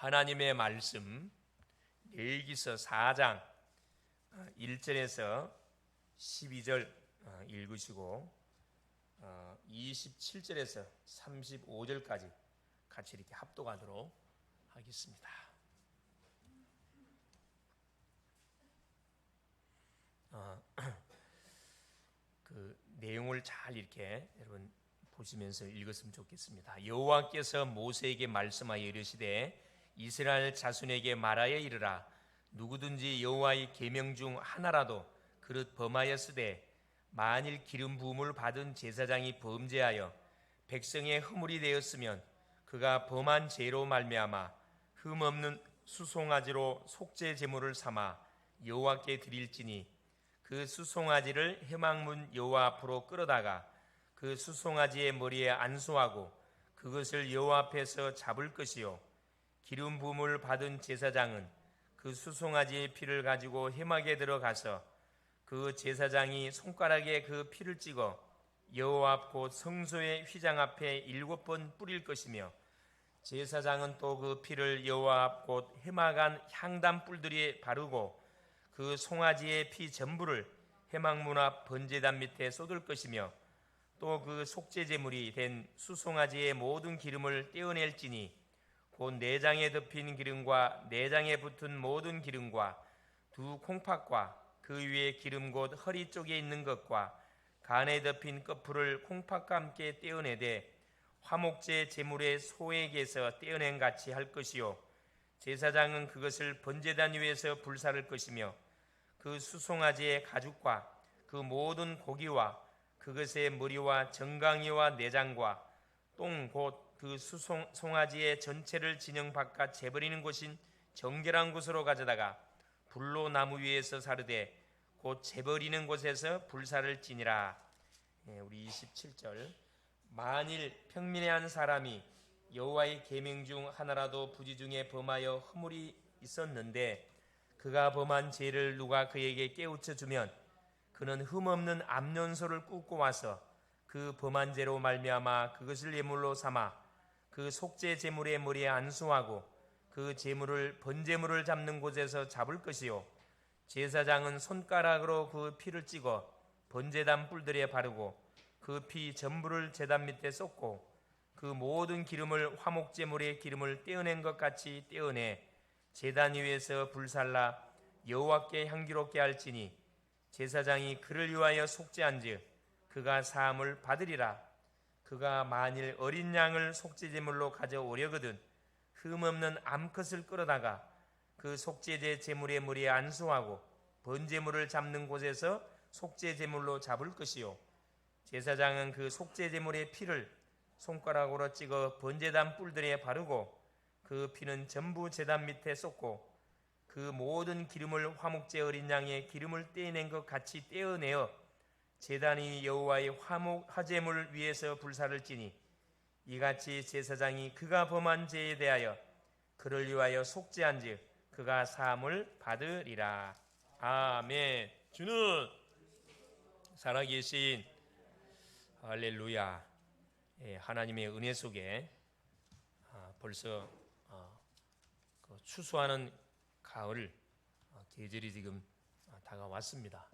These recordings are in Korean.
하나님의 말씀 레위기서 4장 1절에서 12절 읽으시고 27절에서 35절까지 같이 이렇게 합독하도록 하겠습니다. 그 내용을 잘 이렇게 여러분 보시면서 읽었으면 좋겠습니다. 여호와께서 모세에게 말씀하여 이르시되 이스라엘 자손에게 말하여 이르라. 누구든지 여호와의 계명 중 하나라도 그릇 범하였으되 만일 기름 부음을 받은 제사장이 범죄하여 백성의 허물이 되었으면 그가 범한 죄로 말미암아 흠 없는 수송아지로 속죄 제물을 삼아 여호와께 드릴지니 그 수송아지를 회막문 여호와 앞으로 끌어다가 그 수송아지의 머리에 안수하고 그것을 여호와 앞에서 잡을 것이요 기름 부음을 받은 제사장은 그 수송아지의 피를 가지고 회막에 들어가서 그 제사장이 손가락에 그 피를 찍어 여호와 앞 곧 성소의 휘장 앞에 7번 뿌릴 것이며 제사장은 또 그 피를 여호와 앞 곧 회막 안 향단 뿔들이 바르고 그 송아지의 피 전부를 회막문 앞 번제단 밑에 쏟을 것이며 또 그 속죄 제물이 된 수송아지의 모든 기름을 떼어낼지니 곧 내장에 덮인 기름과 내장에 붙은 모든 기름과 두 콩팥과 그 위에 기름 곧 허리 쪽에 있는 것과 간에 덮인 끝풀을 콩팥과 함께 떼어내되 화목제 제물의 소액에서 떼어낸 같이 할 것이요 제사장은 그것을 번제단 위에서 불사를 것이며 그 수송아지의 가죽과 그 모든 고기와 그것의 머리와 정강이와 내장과 똥 곧 그 수송아지의 전체를 진영 바깥 재버리는 곳인 정결한 곳으로 가져다가 불로 나무 위에서 사르되 곧 재버리는 곳에서 불사를 지니라. 우리 27절 만일 평민의 한 사람이 여호와의 계명 중 하나라도 부지 중에 범하여 허물이 있었는데 그가 범한 죄를 누가 그에게 깨우쳐 주면 그는 흠없는 암염소를 굽고 와서 그 범한 죄로 말미암아 그것을 예물로 삼아 그 속죄 제물의 머리에 안수하고 그 제물을 번제물을 잡는 곳에서 잡을 것이요 제사장은 손가락으로 그 피를 찍어 번제단 뿔들에 바르고 그 피 전부를 제단 밑에 쏟고 그 모든 기름을 화목제물의 기름을 떼어낸 것 같이 떼어내 제단 위에서 불살라 여호와께 향기롭게 할지니 제사장이 그를 위하여 속죄한즉 그가 사함을 받으리라. 그가 만일 어린 양을 속죄제물로 가져오려거든 흠없는 암컷을 끌어다가 그 속죄제 제물의 머리에 안수하고 번제물을 잡는 곳에서 속죄제물로 잡을 것이요 제사장은 그 속죄제물의 피를 손가락으로 찍어 번제단 뿔들에 바르고 그 피는 전부 제단 밑에 쏟고 그 모든 기름을 화목제 어린 양의 기름을 떼어낸 것 같이 떼어내어 제단이 여호와의 화제물 위에서 불사를 지니 이같이 제사장이 그가 범한 죄에 대하여 그를 위하여 속죄한즉 그가 사함을 받으리라. 아멘. 주는 살아계신 할렐루야. 하나님의 은혜 속에 벌써 추수하는 가을 계절이 지금 다가왔습니다.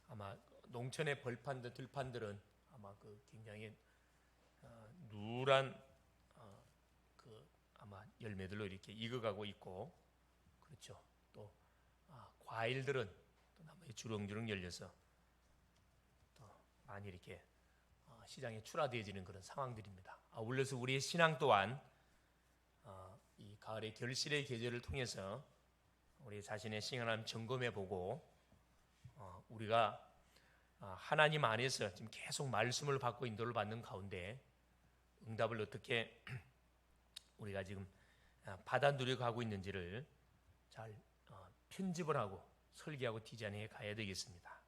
아마 농촌의 벌판들 들판들은 아마 그 굉장히 누런 그 아마 열매들로 이렇게 익어가고 있고 그렇죠. 또 과일들은 또 나무에 주렁주렁 열려서 또 많이 이렇게 시장에 출하되어지는 그런 상황들입니다. 아울러서 우리의 신앙 또한 이 가을의 결실의 계절을 통해서 우리 자신의 신앙을 점검해보고 우리가 하나님 안에서 지금 계속 말씀을 받고 인도를 받는 가운데 응답을 어떻게 우리가 지금 받아 누려가고 있는지를 잘 편집을 하고 설계하고 디자인해 가야 되겠습니다.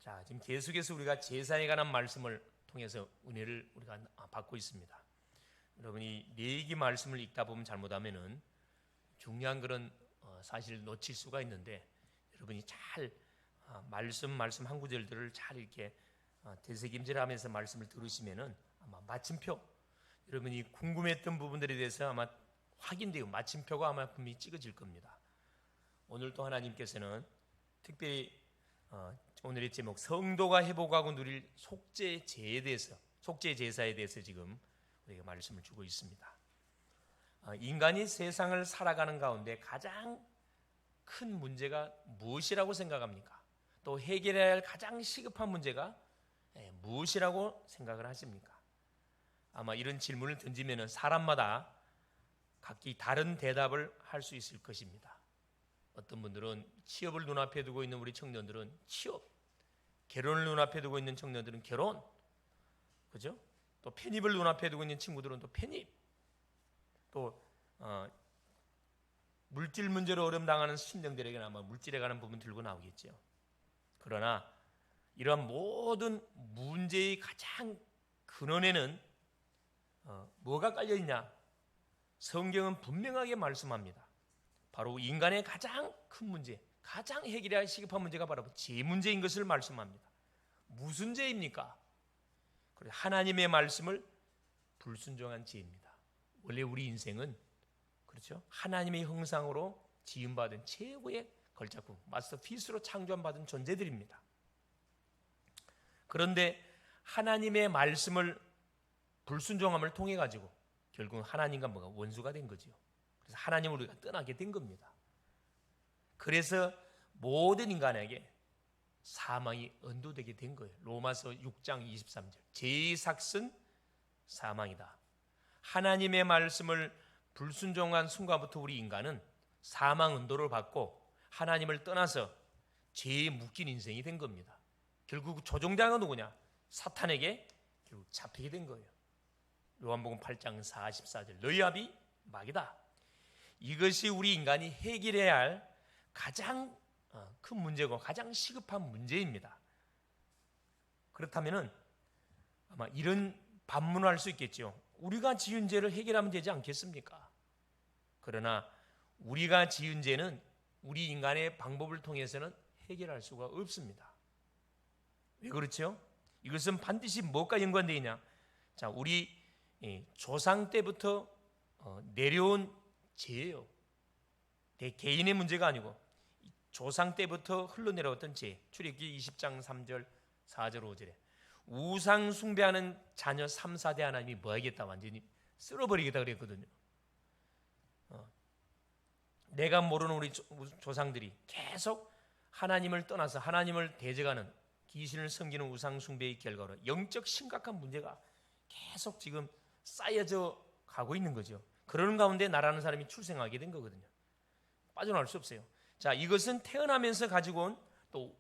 자, 지금 계속해서 우리가 제사에 관한 말씀을 통해서 은혜를 우리가 받고 있습니다. 여러분이 레위기 말씀을 읽다 보면 잘못하면은 중요한 그런 사실을 놓칠 수가 있는데 여러분이 잘 말씀 한 구절들을 잘 이렇게 되새김질하면서 말씀을 들으시면은 아마 마침표 여러분이 궁금했던 부분들에 대해서 아마 확인되고 마침표가 아마 분명히 찍어질 겁니다. 오늘 또 하나님께서는 특별히 오늘의 제목 성도가 회복하고 누릴 속죄제에 대해서, 속죄제사에 대해서 지금 우리가 말씀을 주고 있습니다. 인간이 세상을 살아가는 가운데 가장 큰 문제가 무엇이라고 생각합니까? 또 해결해야 할 가장 시급한 문제가 무엇이라고 생각을 하십니까? 아마 이런 질문을 던지면 사람마다 각기 다른 대답을 할 수 있을 것입니다. 어떤 분들은 취업을 눈앞에 두고 있는 우리 청년들은 취업, 결혼을 눈앞에 두고 있는 청년들은 결혼, 그죠? 또 편입을 눈앞에 두고 있는 친구들은 또 편입, 또 물질 문제로 어려움 당하는 심령들에게는 아마 물질에 관한 부분 들고 나오겠죠. 그러나 이러한 모든 문제의 가장 근원에는 뭐가 깔려 있냐? 성경은 분명하게 말씀합니다. 바로 인간의 가장 큰 문제, 가장 해결해야 할 시급한 문제가 바로 죄 문제인 것을 말씀합니다. 무슨 죄입니까? 하나님의 말씀을 불순종한 죄입니다. 원래 우리 인생은 그렇죠? 하나님의 형상으로 지음받은 최고의 걸작품, 마스터피스로 창조받은 존재들입니다. 그런데 하나님의 말씀을 불순종함을 통해 가지고 결국 하나님과 뭐가 원수가 된 거죠. 그래서 하나님을 우리가 떠나게 된 겁니다. 그래서 모든 인간에게 사망이 언도되게 된 거예요. 로마서 6장 23절 죄의 삭은 사망이다. 하나님의 말씀을 불순종한 순간부터 우리 인간은 사망 언도를 받고 하나님을 떠나서 죄에 묶인 인생이 된 겁니다. 결국 조종자가 누구냐? 사탄에게 결국 잡히게 된 거예요. 요한복음 8장 44절 너희 아비 마귀다. 이것이 우리 인간이 해결해야 할 가장 큰 문제고 가장 시급한 문제입니다. 그렇다면 아마 이런 반문을 할 수 있겠죠. 우리가 지은 죄를 해결하면 되지 않겠습니까? 그러나 우리가 지은 죄는 우리 인간의 방법을 통해서는 해결할 수가 없습니다. 왜 그렇죠? 이것은 반드시 무엇과 연관되어 있냐? 자, 우리 조상 때부터 내려온 죄예요. 내 개인의 문제가 아니고 조상 때부터 흘러내려왔던 죄. 출애굽기 20장 3절 4절 5절에 우상 숭배하는 자녀 3, 4대 하나님이 뭐 하겠다? 완전히 쓸어버리겠다 그랬거든요. 내가 모르는 우리 조상들이 계속 하나님을 떠나서 하나님을 대적하는 귀신을 섬기는 우상 숭배의 결과로 영적 심각한 문제가 계속 지금 쌓여져 가고 있는 거죠. 그러는 가운데 나라는 사람이 출생하게 된 거거든요. 빠져나올 수 없어요. 자, 이것은 태어나면서 가지고 온 또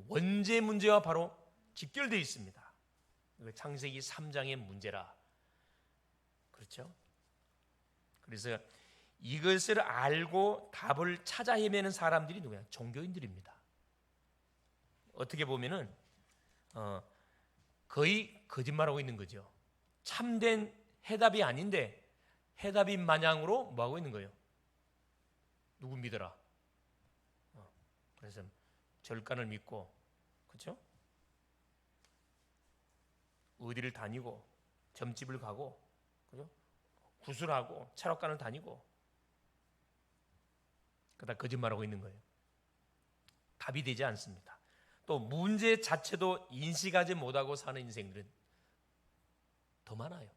원죄 문제와 바로 직결되어 있습니다. 창세기 3장의 문제라. 그렇죠? 그래서 이것을 알고 답을 찾아 헤매는 사람들이 누구냐? 종교인들입니다. 어떻게 보면은 거의 거짓말하고 있는 거죠. 참된 해답이 아닌데 해답인 마냥으로 뭐하고 있는 거예요? 누구 믿어라. 그래서 절간을 믿고, 그렇죠? 어디를 다니고 점집을 가고, 그죠? 구슬하고 철학관을 다니고, 그다 거짓말하고 있는 거예요. 답이 되지 않습니다. 또 문제 자체도 인식하지 못하고 사는 인생들은 더 많아요.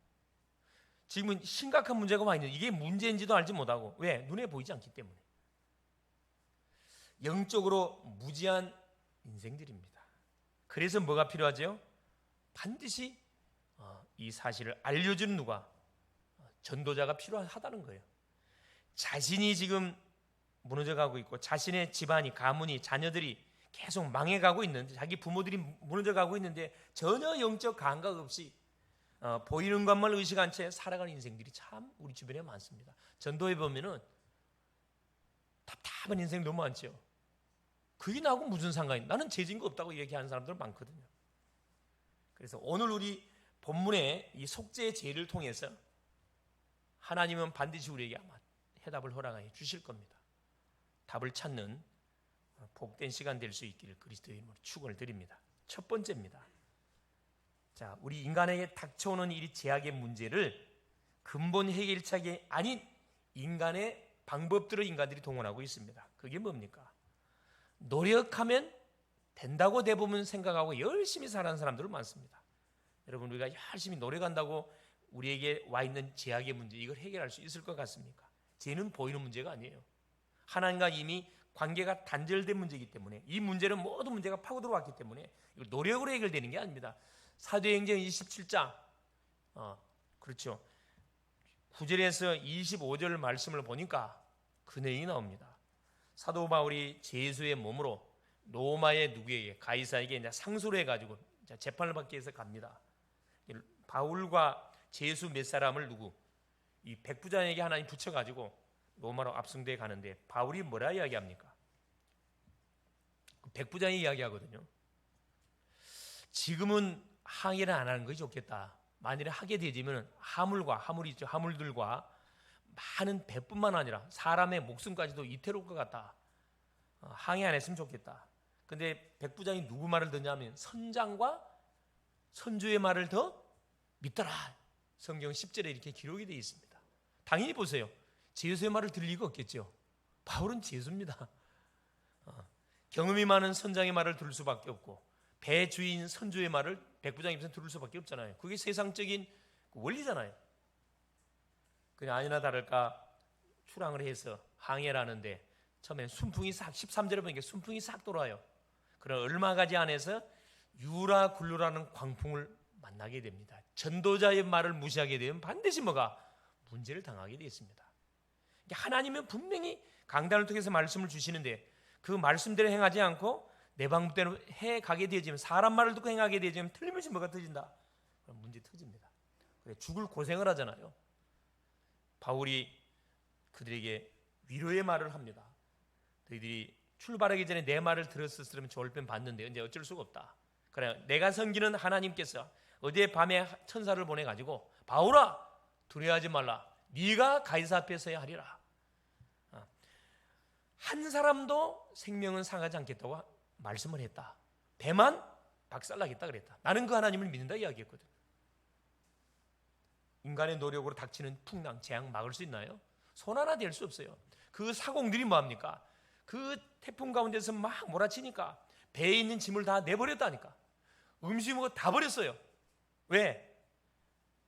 지금은 심각한 문제가 많이 있는데 이게 문제인지도 알지 못하고, 왜? 눈에 보이지 않기 때문에. 영적으로 무지한 인생들입니다. 그래서 뭐가 필요하죠? 반드시 이 사실을 알려주는 누가? 전도자가 필요하다는 거예요. 자신이 지금 무너져가고 있고 자신의 집안이, 가문이, 자녀들이 계속 망해가고 있는데, 자기 부모들이 무너져가고 있는데 전혀 영적 감각 없이 보이는 것만 의식한 채 살아가는 인생들이 참 우리 주변에 많습니다. 전도해 보면은 답답한 인생 너무 많죠. 그게 나하고 무슨 상관이? 나는 죄진 거 없다고 얘기하는 사람들 많거든요. 그래서 오늘 우리 본문의 이 속죄의 죄를 통해서 하나님은 반드시 우리에게 아마 해답을 허락해 주실 겁니다. 답을 찾는 복된 시간 될 수 있기를 그리스도의 이름으로 축원을 드립니다. 첫 번째입니다. 자, 우리 인간에게 닥쳐오는 이 제약의 문제를 근본 해결책이 아닌 인간의 방법들을 인간들이 동원하고 있습니다. 그게 뭡니까? 노력하면 된다고 대부분 생각하고 열심히 사는 사람들은 많습니다. 여러분, 우리가 열심히 노력한다고 우리에게 와 있는 제약의 문제, 이걸 해결할 수 있을 것 같습니까? 죄는 보이는 문제가 아니에요. 하나님과 이미 관계가 단절된 문제이기 때문에, 이 문제는 모든 문제가 파고 들어왔기 때문에 이걸 노력으로 해결되는 게 아닙니다. 사도행전 27장 그렇죠, 9절에서 25절 말씀을 보니까 그 내용이 나옵니다. 사도 바울이 제수의 몸으로 로마의 누구에게, 가이사에게 이제 상소를 해가지고 재판을 받기 위해서 갑니다. 바울과 제수 몇 사람을 이 백부장에게 하나님 붙여가지고 로마로 압송되어 가는데, 바울이 뭐라 이야기합니까? 백부장이 이야기하거든요. 지금은 항해를 안 하는 것이 좋겠다. 만일에 하게 되지면 하물들과 많은 배뿐만 아니라 사람의 목숨까지도 이태로울 것 같다. 항해 안 했으면 좋겠다. 근데 백부장이 누구 말을 듣냐면 선장과 선주의 말을 더 믿더라. 성경 10절에 이렇게 기록이 되어 있습니다. 당연히 보세요. 제수의 말을 들을 리가 없겠죠. 바울은 제수입니다. 경험이 많은 선장의 말을 들을 수밖에 없고, 배 주인 선주의 말을 백부장 입장에서 들을 수밖에 없잖아요. 그게 세상적인 원리잖아요. 그냥 아니나 다를까 출항을 해서 항해를 하는데 처음에 순풍이 싹, 13절에 보니까 순풍이 싹 돌아요. 그럼 얼마 가지 안에서 유라 굴루라는 광풍을 만나게 됩니다. 전도자의 말을 무시하게 되면 반드시 문제를 당하게 되어 있습니다. 하나님은 분명히 강단을 통해서 말씀을 주시는데 그 말씀대로 행하지 않고 내 방법대로 해가게 되어지면, 사람 말을 듣고 행하게 되어지면 틀림없이 뭐가 터진다? 그럼 문제 터집니다. 그래, 죽을 고생을 하잖아요. 바울이 그들에게 위로의 말을 합니다. 너희들이 출발하기 전에 내 말을 들었었으면 좋을 뻔 봤는데 이제 어쩔 수가 없다. 그래, 내가 섬기는 하나님께서 어제 밤에 천사를 보내가지고 바울아 두려워하지 말라. 네가 가이사 앞에 서야 하리라. 한 사람도 생명은 상하지 않겠다고 말씀을 했다. 배만 박살나겠다 그랬다. 나는 그 하나님을 믿는다 이야기했거든. 인간의 노력으로 닥치는 풍랑, 재앙 막을 수 있나요? 손 하나 댈 수 없어요. 그 사공들이 뭐합니까? 그 태풍 가운데서 막 몰아치니까 배에 있는 짐을 다 내버렸다니까. 음식을 다 버렸어요. 왜?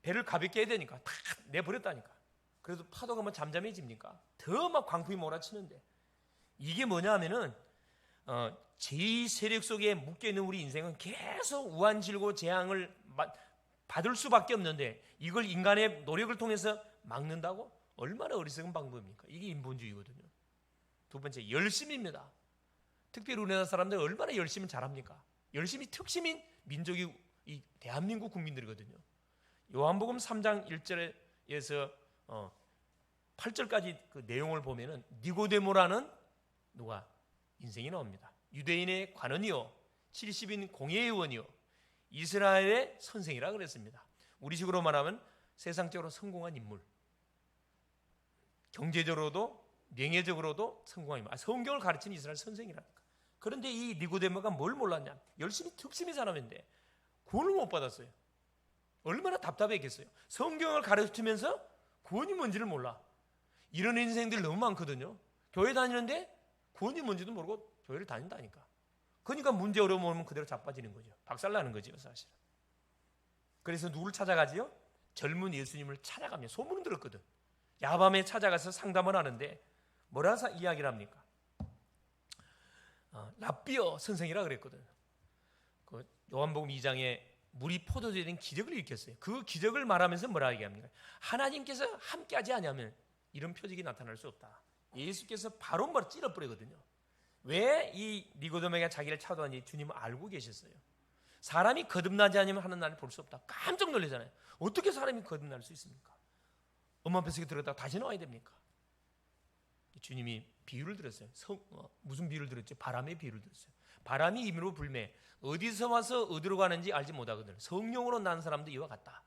배를 가볍게 해야 되니까 다 내버렸다니까. 그래도 파도가 잠잠해집니까? 더 막 광풍이 몰아치는데, 이게 뭐냐 하면은 제2 세력 속에 묶여있는 우리 인생은 계속 우한질고 재앙을 받을 수밖에 없는데, 이걸 인간의 노력을 통해서 막는다고? 얼마나 어리석은 방법입니까? 이게 인본주의거든요. 두 번째, 열심입니다. 특별히 우리나라 사람들 얼마나 열심히 잘합니까? 열심히 특심인 민족이 이 대한민국 국민들이거든요. 요한복음 3장 1절에서 8절까지 그 내용을 보면은 니고데모라는 누가 인생이 나옵니다. 유대인의 관원이요, 70인 공회의원이요, 이스라엘의 선생이라 그랬습니다. 우리식으로 말하면 세상적으로 성공한 인물, 경제적으로도 명예적으로도 성공한 인물, 성경을 가르치는 이스라엘 선생이라니까. 그런데 이 니고데모가 뭘 몰랐냐? 열심히 특심히 사람인데 구원을 못 받았어요. 얼마나 답답했겠어요. 성경을 가르치면서 구원이 뭔지를 몰라. 이런 인생들 너무 많거든요. 교회 다니는데 구원이 뭔지도 모르고 교회를 다닌다니까. 그러니까 문제 어려움 오면 그대로 자빠지는 거죠. 박살나는 거죠, 사실은. 그래서 누구를 찾아가지요? 젊은 예수님을 찾아가며 소문을 들었거든. 야밤에 찾아가서 상담을 하는데 뭐라 이야기를 합니까? 라비어 선생이라 그랬거든. 그 요한복음 2장에 물이 포도주에 된 기적을 일으켰어요. 그 기적을 말하면서 뭐라 얘기합니까? 하나님께서 함께하지 않으면 이런 표적이 나타날 수 없다. 예수께서 바로 찔러버리거든요. 왜 이 니고데모가 자기를 찾아왔는지 주님은 알고 계셨어요. 사람이 거듭나지 않으면 하는 날을 볼 수 없다. 깜짝 놀라잖아요. 어떻게 사람이 거듭날 수 있습니까? 엄마 뱃속에 들어갔다가 다시 나와야 됩니까? 주님이 비유를 들었어요. 무슨 비유를 들었죠? 바람의 비유를 들었어요. 바람이 임의로 불매, 어디서 와서 어디로 가는지 알지 못하거든. 성령으로 난 사람도 이와 같다.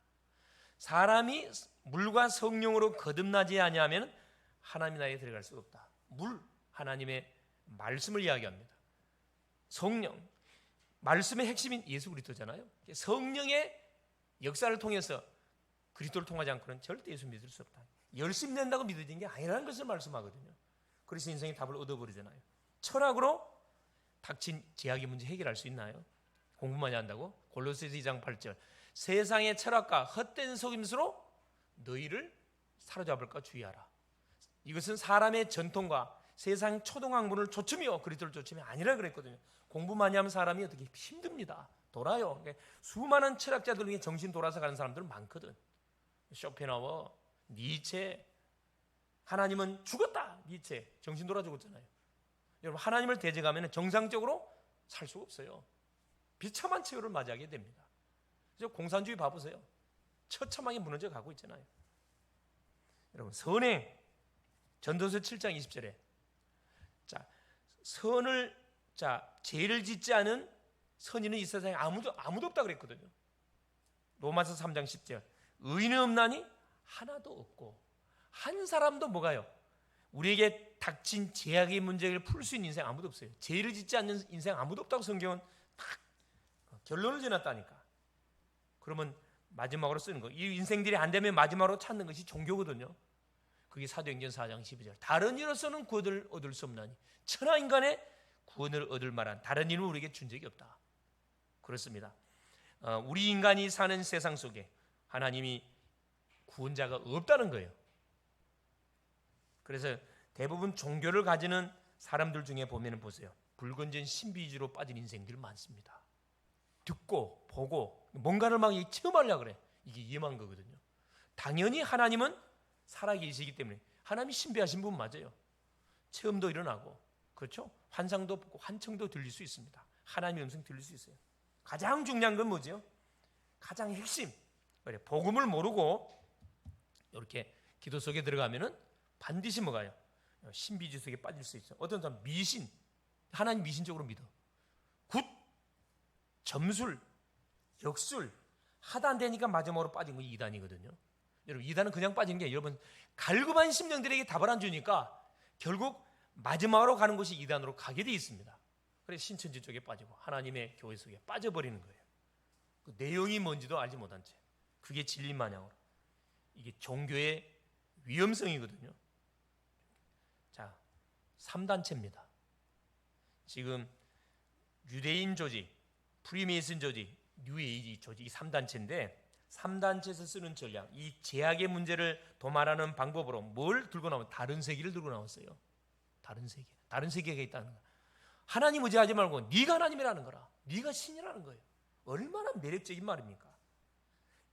사람이 물과 성령으로 거듭나지 아니하면 하나님 나라에 들어갈 수 없다. 물, 하나님의 말씀을 이야기합니다. 성령, 말씀의 핵심인 예수 그리스도잖아요. 성령의 역사를 통해서 그리스도를 통하지 않고는 절대 예수 믿을 수 없다. 열심히 낸다고 믿어지는 게 아니라는 것을 말씀하거든요. 그래서 인생의 답을 얻어버리잖아요. 철학으로 닥친 제약의 문제 해결할 수 있나요? 공부 많이 한다고? 골로새서 2장 8절 세상의 철학과 헛된 속임수로 너희를 사로잡을까 주의하라. 이것은 사람의 전통과 세상 초등학문을 좇으며 그리스도를 좇으며 아니라 그랬거든요. 공부 많이 하면 사람이 어떻게 힘듭니다. 돌아요. 수많은 철학자들 중에 정신 돌아서 가는 사람들은 많거든. 쇼펜하워, 니체, 하나님은 죽었다. 니체 정신 돌아 죽었잖아요. 여러분 하나님을 대적하면 정상적으로 살 수가 없어요. 비참한 최후를 맞이하게 됩니다. 그래서 공산주의 봐보세요. 처참하게 무너져 가고 있잖아요. 여러분 선행 전도서 7장 20절에 죄를 짓지 않은 선인은 이 세상에 아무도 없다 그랬거든요. 로마서 3장 10절 의인은 없나니 하나도 없고 한 사람도 뭐가요? 우리에게 닥친 제약의 문제를 풀 수 있는 인생 아무도 없어요. 죄를 짓지 않는 인생 아무도 없다고 성경은 딱 결론을 지었다니까. 그러면 마지막으로 쓰는 거, 이 인생들이 안 되면 마지막으로 찾는 것이 종교거든요. 그게 사도행전 4장 12절 다른 이로서는 구원을 얻을 수 없나니 천하 인간의 구원을 얻을 만한 다른 이는 우리에게 준 적이 없다. 그렇습니다. 우리 인간이 사는 세상 속에 하나님이 구원자가 없다는 거예요. 그래서 대부분 종교를 가지는 사람들 중에 보면 보세요. 불건전 신비주의로 빠진 인생들이 많습니다. 듣고 보고 뭔가를 막 체험하려고 그래. 이게 위험한 거거든요. 당연히 하나님은 살아계시기 때문에 하나님이 신비하신 분 맞아요. 체험도 일어나고 그렇죠? 환상도 보고 환청도 들릴 수 있습니다. 하나님의 음성 들릴 수 있어요. 가장 중요한 건 뭐죠? 가장 핵심 복음을 모르고 이렇게 기도 속에 들어가면은 반드시 뭐가요? 신비주의 속에 빠질 수 있어요. 어떤 사람 미신, 하나님 미신적으로 믿어. 굿, 점술, 역술 하다 안 되니까 마지막으로 빠진 거 이단이거든요. 여러분 이단은 그냥 빠진 게 여러분 갈급한 심령들에게 답을 안 주니까 결국 마지막으로 가는 곳이 이단으로 가게 돼 있습니다. 그래서 신천지 쪽에 빠지고 하나님의 교회 속에 빠져버리는 거예요. 그 내용이 뭔지도 알지 못한 채 그게 진리 마냥으로. 이게 종교의 위험성이거든요. 자, 3단체입니다. 지금 유대인 조직, 프리메이슨 조직, 뉴에이지 조직 이 3단체인데 3단체에서 쓰는 전략, 이 제약의 문제를 도말하는 방법으로 뭘 들고 나오면 다른 세계를 들고 나왔어요. 다른 세계가 있다는 거야. 하나님 의지하지 말고 네가 하나님이라는 거라. 네가 신이라는 거예요. 얼마나 매력적인 말입니까?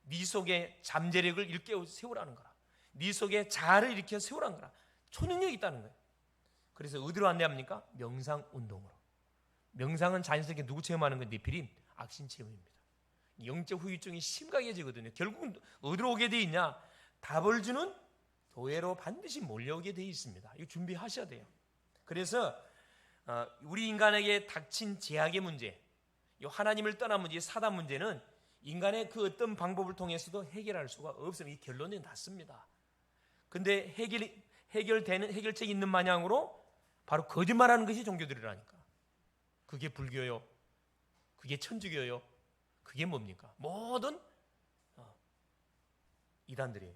네 속에 잠재력을 일깨워 세우라는 거라. 네 속에 자아를 일으켜 세우라는 거라. 초능력이 있다는 거예요. 그래서 어디로 안내합니까? 명상 운동으로. 명상은 자연스럽게 누구 체험하는 건데 비림 악신 체험입니다. 영적 후유증이 심각해지거든요. 결국은 어디로 오게 돼 있냐? 답을 주는 교회로 반드시 몰려오게 돼 있습니다. 이거 준비하셔야 돼요. 그래서 우리 인간에게 닥친 제약의 문제, 이 하나님을 떠난 문제, 사단 문제는 인간의 그 어떤 방법을 통해서도 해결할 수가 없으면 이 결론이 났습니다. 근데 해결책이 있는 마냥으로 바로 거짓말하는 것이 종교들이라니까. 그게 불교요, 그게 천주교요, 그게 뭡니까? 모든 이단들이에요.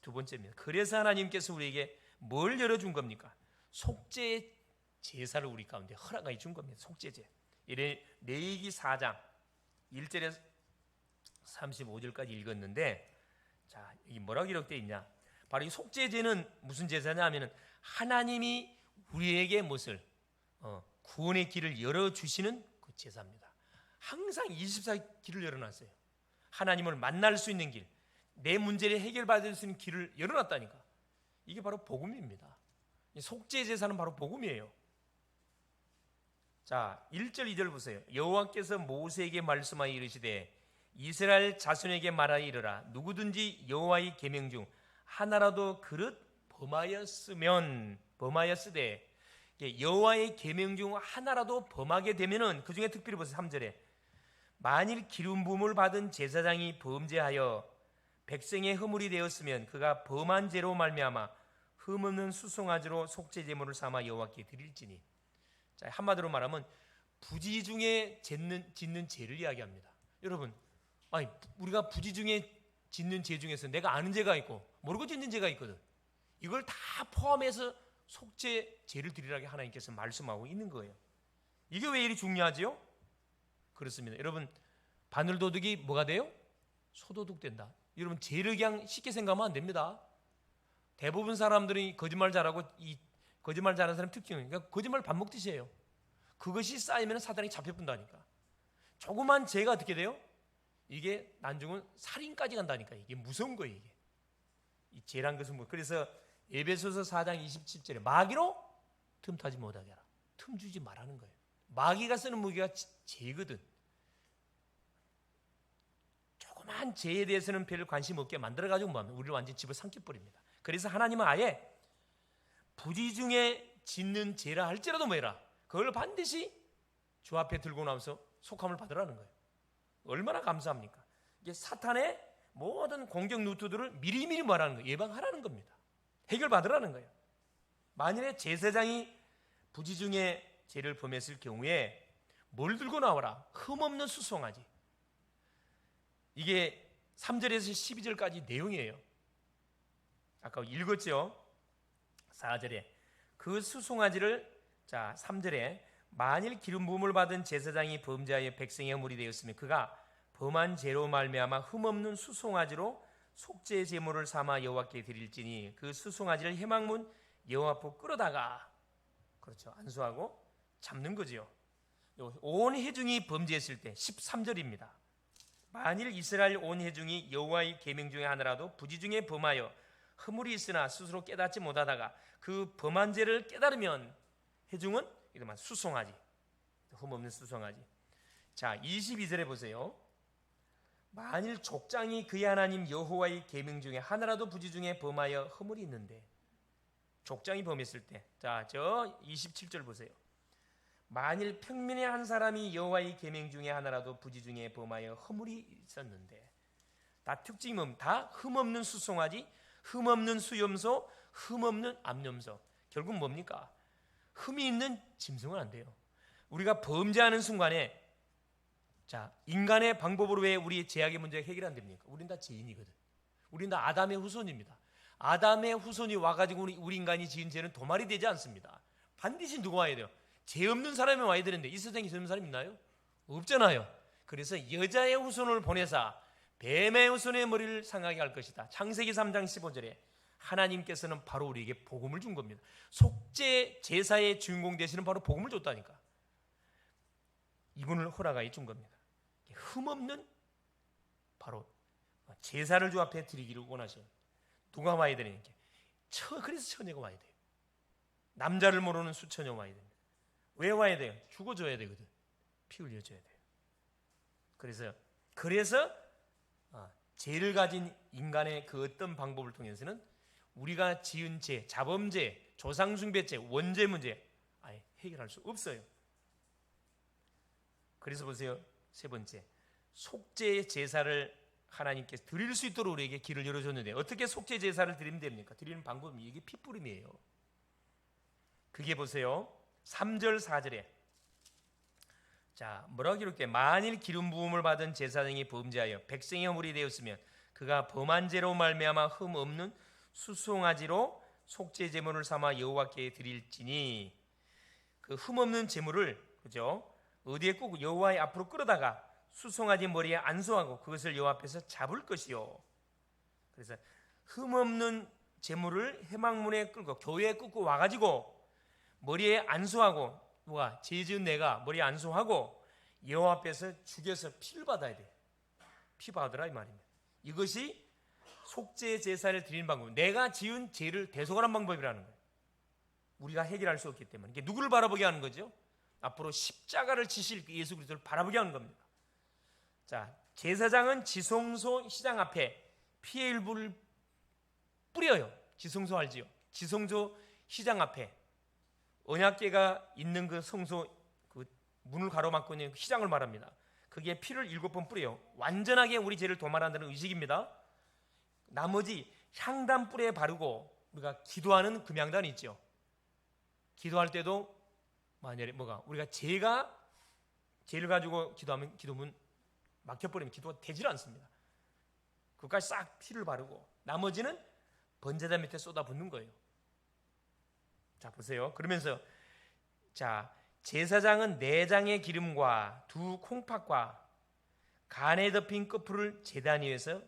두 번째입니다. 그래서 하나님께서 우리에게 뭘 열어준 겁니까? 속죄 제사를 우리 가운데 허락해 준 겁니다. 속죄제. 이래 레위기 4장 1절에서 35절까지 읽었는데, 자, 이 뭐라고 기록되어 있냐? 바로 이 속죄제는 무슨 제사냐 하면은 하나님이 우리에게 무엇을 구원의 길을 열어주시는 그 제사입니다. 항상 24 길을 열어놨어요. 하나님을 만날 수 있는 길, 내 문제를 해결받을 수 있는 길을 열어놨다니까. 이게 바로 복음입니다. 속죄 제사는 바로 복음이에요. 자, 1절 2절 보세요. 여호와께서 모세에게 말씀하여 이르시되 이스라엘 자손에게 말하여 이르라. 누구든지 여호와의 계명 중 하나라도 그릇 범하였으되 여호와의 계명 중 하나라도 범하게 되면은, 그 중에 특별히 보세요. 3절에 만일 기름 부음을 받은 제사장이 범죄하여 백성의 허물이 되었으면 그가 범한 죄로 말미암아 흠없는 수송아지로 속죄 제물을 삼아 여호와께 드릴지니. 자, 한마디로 말하면 부지 중에 짓는 죄를 이야기합니다. 여러분, 우리가 부지 중에 짓는 죄 중에서 내가 아는 죄가 있고 모르고 짓는 죄가 있거든. 이걸 다 포함해서 속죄 죄를 드리라고 하나님께서 말씀하고 있는 거예요. 이게 왜 이리 중요하지요? 그렇습니다. 여러분, 바늘도둑이 뭐가 돼요? 소도둑 된다. 여러분, 죄를 그냥 쉽게 생각하면 안 됩니다. 대부분 사람들이 거짓말 잘하고, 이 거짓말 잘하는 사람 특징은 그러니까 거짓말 밥 먹듯이 해요. 그것이 쌓이면 사단이 잡혀본다니까. 조그만 죄가 어떻게 돼요? 이게 나중은 살인까지 간다니까. 이게 무서운 거예요. 이게 이 죄란 것은 뭐. 그래서 에베소서 4장 27절에 마귀로 틈타지 못하게 하라. 틈 주지 말라는 거예요. 마귀가 쓰는 무기가 죄거든. 조그만 죄에 대해서는 별 관심 없게 만들어가지고 뭐 우리를 완전히 집어삼켜버립니다. 그래서 하나님은 아예 부지 중에 짓는 죄라 할지라도 뭐해라, 그걸 반드시 주 앞에 들고 나와서 속함을 받으라는 거예요. 얼마나 감사합니까? 이게 사탄의 모든 공격 루트들을 미리미리 뭐라는 거예요? 예방하라는 겁니다. 해결받으라는 거예요. 만일에 제사장이 부지 중에 죄를 범했을 경우에 뭘 들고 나와라? 흠없는 수송아지. 이게 3절에서 12절까지 내용이에요. 아까 읽었죠? 4절에 그 수송아지를, 자 3절에 만일 기름 부음을 받은 제사장이 범죄하여 백성의 허물이 되었으면 그가 범한 죄로 말미암아 흠없는 수송아지로 속죄 제물을 삼아 여호와께 드릴지니 그 수송아지를 회막문 여호와 앞으로 끌어다가, 그렇죠, 안수하고 잡는 거지요. 온 회중이 범죄했을 때 13절입니다. 만일 이스라엘 온 회중이 여호와의 계명 중에 하나라도 부지 중에 범하여 허물이 있으나 스스로 깨닫지 못하다가 그 범한 죄를 깨달으면 회중은 이름한 수송아지, 흠없는 수송아지. 자 22절에 보세요. 만일 족장이 그의 하나님 여호와의 계명 중에 하나라도 부지 중에 범하여 허물이 있는데, 족장이 범했을 때, 자 저 27절 보세요. 만일 평민의 한 사람이 여호와의 계명 중에 하나라도 부지 중에 범하여 허물이 있었는데, 다 특징이 뭡니까? 다 흠없는 수송아지, 흠없는 수염소, 흠없는 암염소. 결국 뭡니까? 흠이 있는 짐승은 안 돼요. 우리가 범죄하는 순간에, 자 인간의 방법으로 왜 우리 죄악의 문제가 해결 안 됩니까? 우린 다 죄인이거든. 우린 다 아담의 후손입니다. 아담의 후손이 와가지고 우리 인간이 지은 죄는 도말이 되지 않습니다. 반드시 누가 와야 돼요? 죄 없는 사람이 와야 되는데 이 세상에 죄 없는 사람 있나요? 없잖아요. 그래서 여자의 후손을 보내사 뱀의 후손의 머리를 상하게 할 것이다. 창세기 3장 15절에 하나님께서는 바로 우리에게 복음을 준 겁니다. 속죄 제사의 주인공 되시는 바로 복음을 줬다니까. 이분을 허락하여 준 겁니다. 흠없는 바로 제사를 주 앞에 드리기를 원하셔요. 누가 와야 되니까? 그래서 처녀가 와야 돼요. 남자를 모르는 수처녀 와야 됩니다. 왜 와야 돼요? 죽어줘야 되거든. 피 흘려줘야 돼요. 그래서 죄를 가진 인간의 그 어떤 방법을 통해서는 우리가 지은 죄, 자범죄, 조상숭배죄, 원죄 문제 아예 해결할 수 없어요. 그래서 보세요. 세 번째, 속죄 제사를 하나님께서 드릴 수 있도록 우리에게 길을 열어줬는데 어떻게 속죄 제사를 드리면 됩니까? 드리는 방법이 이게 핏부림이에요. 그게 보세요. 3절 4절에 자 뭐라고 기록돼? 만일 기름 부음을 받은 제사장이 범죄하여 백성의 허물이 되었으면 그가 범한 죄로 말미암아 흠 없는 수송아지로 속죄 제물을 삼아 여호와께 드릴지니, 그 흠 없는 제물을, 그죠? 어디에 꼭 여호와의 앞으로 끌어다가 수송아지 머리에 안수하고 그것을 여호와 앞에서 잡을 것이요. 그래서 흠 없는 제물을 회막문에 끌고 교회에 끌고 와가지고 머리에 안수하고, 누가? 죄 지은 내가 머리에 안수하고 여호와 앞에서 죽여서 피를 받아야 돼. 피 받으라 이 말입니다. 이것이 속죄 제사를 드리는 방법, 내가 지은 죄를 대속하는 방법이라는 거예요. 우리가 해결할 수 없기 때문에. 이게 누구를 바라보게 하는 거죠? 앞으로 십자가를 지실 예수 그리스도를 바라보게 하는 겁니다. 자, 제사장은 지성소 시장 앞에 피의 일부를 뿌려요. 지성소 알지요? 지성소 시장 앞에 언약궤가 있는 그 성소, 그 문을 가로막고 있는 시장을 말합니다. 그게 피를 7번 뿌려요. 완전하게 우리 죄를 도말한다는 의식입니다. 나머지 향단 뿔에 바르고, 우리가 기도하는 금향단이 있죠. 기도할 때도 만약에 우리가 죄를 가지고 기도하면 기도문 막혀버리면 기도가 되질 않습니다. 그것까지 싹 피를 바르고 나머지는 번제단 밑에 쏟아붓는 거예요. 자, 보세요. 그러면서 자, 제사장은 내장의 기름과 두 콩팥과 간에 덮인 끝풀을 제단 위에서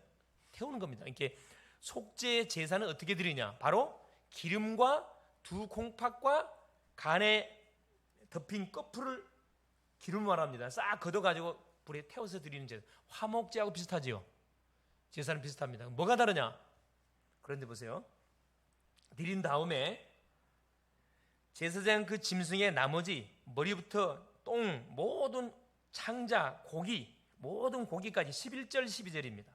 태우는 겁니다. 이렇게 속죄 제사는 어떻게 드리냐? 바로 기름과 두 콩팥과 간에 덮인 끝풀을 기름 말합니다. 싹 걷어가지고 불에 태워서 드리는 제사. 화목제하고 비슷하지요? 제사는 비슷합니다. 뭐가 다르냐? 그런데 보세요. 드린 다음에 제사장 그 짐승의 나머지 머리부터 똥 모든 창자 고기 모든 고기까지 11절 12절입니다.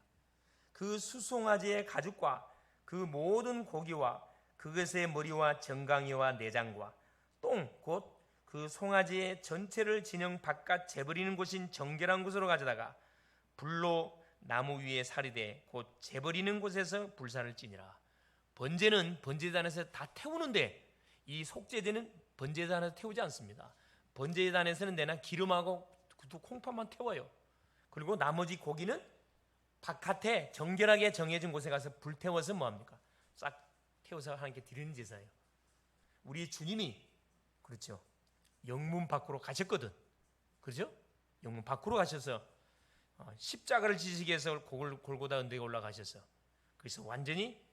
그 수송아지의 가죽과 그 모든 고기와 그것의 머리와 정강이와 내장과 똥 곧 그 송아지의 전체를 진영 바깥 재버리는 곳인 정결한 곳으로 가져다가 불로 나무 위에 살이되 곧 재버리는 곳에서 불사를 찌니라. 번제는 번제단에서 다 태우는데 이 속죄제는 번제단에서 태우지 않습니다. 번제단에서는 내나 기름하고 두 콩팥만 태워요. 그리고 나머지 고기는 바깥에 정결하게 정해진 곳에 가서 불 태워서 뭐합니까? 싹 태워서 하나님께 드리는 제사예요. 우리 주님이 그렇죠. 영문 밖으로 가셨거든. 그렇죠? 영문 밖으로 가셔서 십자가를 지시기 위해서 골고다 언덕에 올라가셔서 그래서 완전히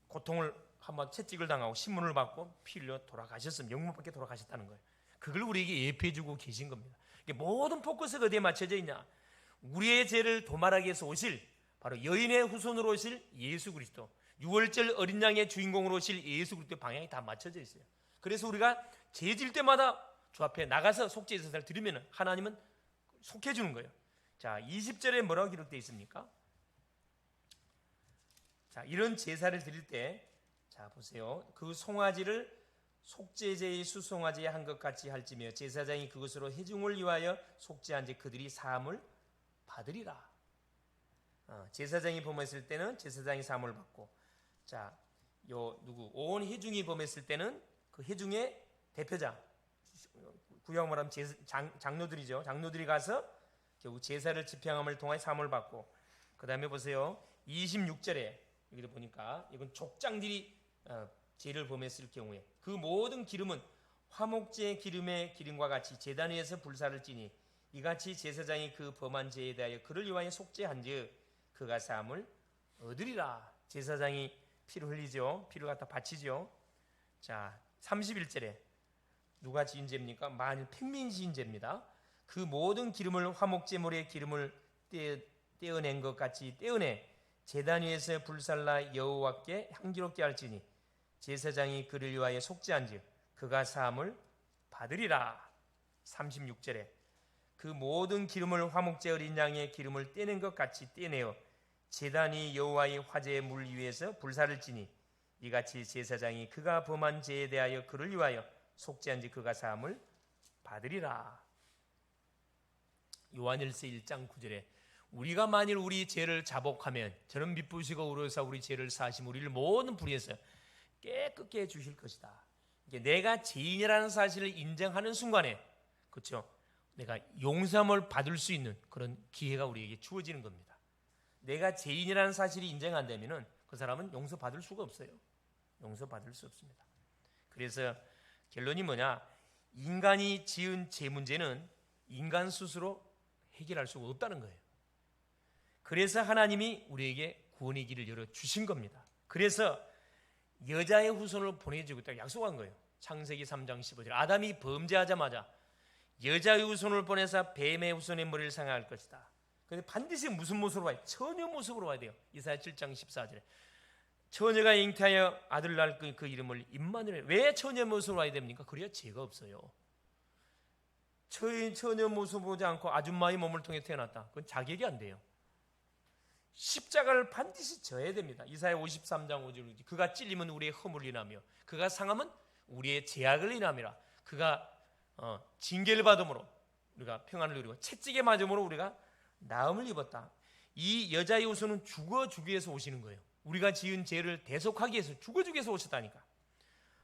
고통을 한번 채찍을 당하고 신문을 받고 피 흘려 돌아가셨습니다. 영문 밖에 돌아가셨다는 거예요. 그걸 우리에게 예표해주고 계신 겁니다. 모든 포커스가 어디에 맞춰져 있냐? 우리의 죄를 도말하기 위해서 오실 바로 여인의 후손으로 오실 예수 그리스도, 유월절 어린 양의 주인공으로 오실 예수 그리스도의 방향이 다 맞춰져 있어요. 그래서 우리가 죄 질 때마다 주 앞에 나가서 속죄 제사를 드리면 하나님은 속해 주는 거예요. 자, 20절에 뭐라고 기록되어 있습니까? 자, 이런 제사를 드릴 때 자, 보세요. 그 송아지를 속죄제의 수송아지에 한 것 같이 할지며 제사장이 그것으로 회중을 위하여 속죄한지 그들이 사함을 받으리라. 제사장이 범했을 때는 제사장이 사함을 받고, 자, 온 회중이 범했을 때는 그 회중의 대표자, 구약 말하면 장로들이죠. 장로들이 가서 결국 제사를 집행함을 통해 사함을 받고, 그 다음에 보세요. 26절에 여기도 보니까 이건 족장들이 죄를 범했을 경우에 그 모든 기름은 화목제 기름의 기름과 같이 제단 위에서 불사를 찌니 이같이 제사장이 그 범한 죄에 대하여 그를 위하여 속죄한즉 그가 사함을 얻으리라. 제사장이 피를 흘리죠. 피를 갖다 바치죠. 자, 31절에 누가 지은 죄입니까? 만일 팽민 지은 죄입니다. 그 모든 기름을 화목제물의 기름을 떼어낸 것 같이 떼어내 제단 위에서 불살라 여호와께 향기롭게 할지니 제사장이 그를 위하여 속죄한즉 그가 사함을 받으리라. 36절에 그 모든 기름을 화목제 어린 양의 기름을 떼낸 것 같이 떼내어 제단이 여호와의 화제의 물 위에서 불사를 지니 이같이 제사장이 그가 범한 죄에 대하여 그를 위하여 속죄한지 그가 사함을 받으리라. 요한일서 1장 9절에 우리가 만일 우리 죄를 자복하면 저는 미쁘시고 의로우사 우리 죄를 사하시며 우리를 모든 불의에서 깨끗게 해주실 것이다. 내가 죄인이라는 사실을 인정하는 순간에 그렇죠? 내가 용서함을 받을 수 있는 그런 기회가 우리에게 주어지는 겁니다. 내가 죄인이라는 사실이 인정 안 되면은 그 사람은 용서받을 수가 없어요. 용서받을 수 없습니다. 그래서 결론이 뭐냐? 인간이 지은 죄 문제는 인간 스스로 해결할 수가 없다는 거예요. 그래서 하나님이 우리에게 구원의 길을 열어주신 겁니다. 그래서 여자의 후손을 보내주겠다고 약속한 거예요. 창세기 3장 15절 아담이 범죄하자마자 여자의 후손을 보내서 뱀의 후손의 머리를 상할 것이다. 그런데 반드시 무슨 모습으로 와요? 처녀 모습으로 와야 돼요. 이사야 7장 14절에 처녀가 잉태하여 아들 낳을 그 이름을 임마누엘. 왜 처녀 모습으로 와야 됩니까? 그래야 죄가 없어요. 처녀 모습 보지 않고 아줌마의 몸을 통해 태어났다. 그건 자격이 안 돼요. 십자가를 반드시 져야 됩니다. 이사야 53장 5절 그가 찔리면 우리의 허물을 인하며 그가 상함은 우리의 죄악을 인함이라. 그가 징계를 받음으로 우리가 평안을 누리고 채찍에 맞음으로 우리가 나음을 입었다. 이 여자의 후손은 죽어주기 위해서 오시는 거예요. 우리가 지은 죄를 대속하기 위해서 죽어주기 위해서 오셨다니까.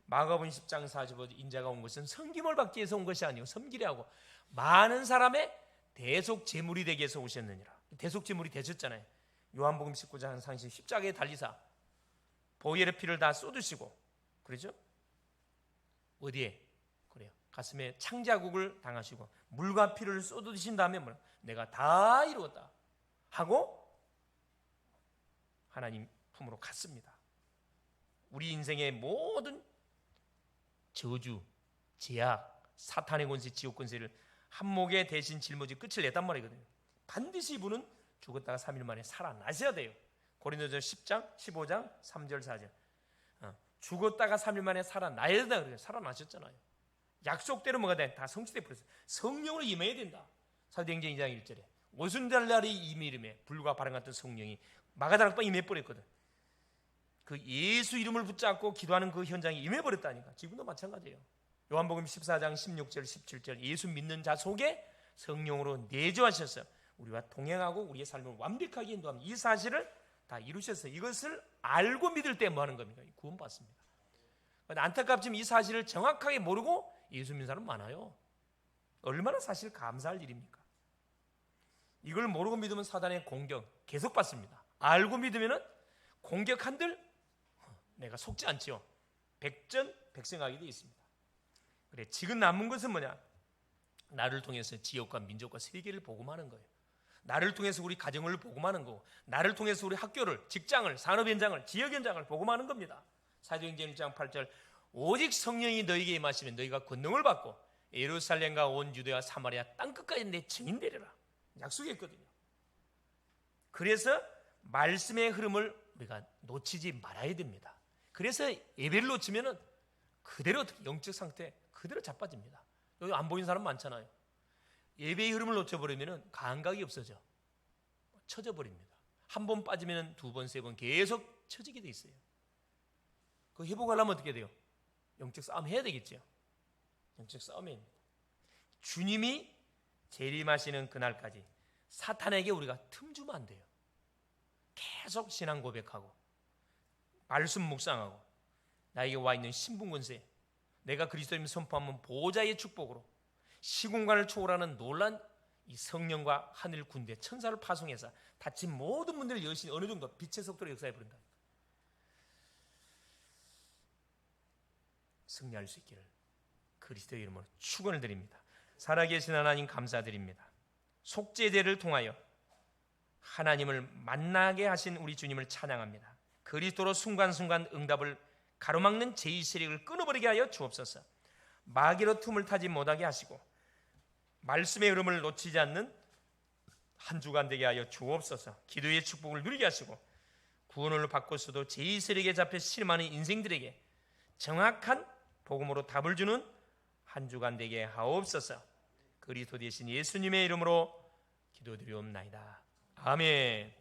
마가복음 10장 45절 인자가 온 것은 섬김을 받기 위해서 온 것이 아니고 섬기려 하고 많은 사람의 대속 제물이 되기 위해서 오셨느니라. 대속제물이 되셨잖아요. 요한복음 19장 30 십자가에 달리사 보혈의 피를 다 쏟으시고, 그러죠? 어디에? 그래요. 가슴에 창자국을 당하시고 물과 피를 쏟으신 다음에 내가 다 이루었다 하고 하나님 품으로 갔습니다. 우리 인생의 모든 저주, 제약, 사탄의 권세, 지옥 권세를 한 목에 대신 짊어지 끝을 냈단 말이거든요. 반드시 이분은 죽었다가 3일 만에 살아나셔야 돼요. 고린도전서 10장, 15장, 3절, 4절. 죽었다가 3일 만에 살아나야 된다 그래요. 살아나셨잖아요. 약속대로 뭐가 돼? 다 성취돼 버렸어요. 성령으로 임해야 된다. 사도행전 2장 1절에 오순절 날이 임의름에 불과 바람 같은 성령이 마가다락방에 임해버렸거든. 그 예수 이름을 붙잡고 기도하는 그 현장에 임해버렸다니까. 지금도 마찬가지예요. 요한복음 14장 16절 17절 예수 믿는 자 속에 성령으로 내주하셔서 우리와 동행하고 우리의 삶을 완벽하게 인도하는 이 사실을 다 이루셨어요. 이것을 알고 믿을 때 뭐 하는 겁니까? 구원받습니다. 안타깝지만 이 사실을 정확하게 모르고 예수 믿는 사람 많아요. 얼마나 사실 감사할 일입니까? 이걸 모르고 믿으면 사단의 공격 계속 받습니다. 알고 믿으면 공격한들 내가 속지 않지요. 백전백승하게 되어 있습니다. 그래, 지금 남은 것은 뭐냐? 나를 통해서 지역과 민족과 세계를 복음하는 거예요. 나를 통해서 우리 가정을 복음하는 거고, 나를 통해서 우리 학교를, 직장을, 산업 현장을, 지역 현장을 복음하는 겁니다. 사도행전 1장 8절 오직 성령이 너희에게 임하시면 너희가 권능을 받고 예루살렘과 온 유대와 사마리아 땅끝까지 내 증인 되리라 약속했거든요. 그래서 말씀의 흐름을 우리가 놓치지 말아야 됩니다. 그래서 예배를 놓치면 그대로 영적 상태 그대로 자빠집니다. 여기 안 보이는 사람 많잖아요. 예배의 흐름을 놓쳐버리면 감각이 없어져. 처져 버립니다. 한 번 빠지면 두 번, 세 번 계속 처지게 돼 있어요. 그 회복하려면 어떻게 돼요? 영적 싸움 해야 되겠죠. 영적 싸움입니다. 주님이 재림하시는 그날까지 사탄에게 우리가 틈 주면 안 돼요. 계속 신앙 고백하고 말씀 묵상하고 나에게 와 있는 신분 권세, 내가 그리스도님을 선포하면 보호자의 축복으로 시공간을 초월하는 놀란 이 성령과 하늘 군대 천사를 파송해서 다친 모든 문들을 여신이 어느 정도 빛의 속도로 역사해 버린다. 승리할 수 있기를 그리스도의 이름으로 축원을 드립니다. 살아계신 하나님 감사드립니다. 속죄제를 통하여 하나님을 만나게 하신 우리 주님을 찬양합니다. 그리스도로 순간순간 응답을 가로막는 제2 세력을 끊어버리게 하여 주옵소서. 마귀로 틈을 타지 못하게 하시고 말씀의 흐름을 놓치지 않는 한 주간 되게 하여 주옵소서. 기도의 축복을 누리게 하시고 구원을 받고서도 제2 세력에 잡혀 실망하는 인생들에게 정확한 복음으로 답을 주는 한 주간 되게 하옵소서. 그리스도 되신 예수님의 이름으로 기도드리옵나이다. 아멘.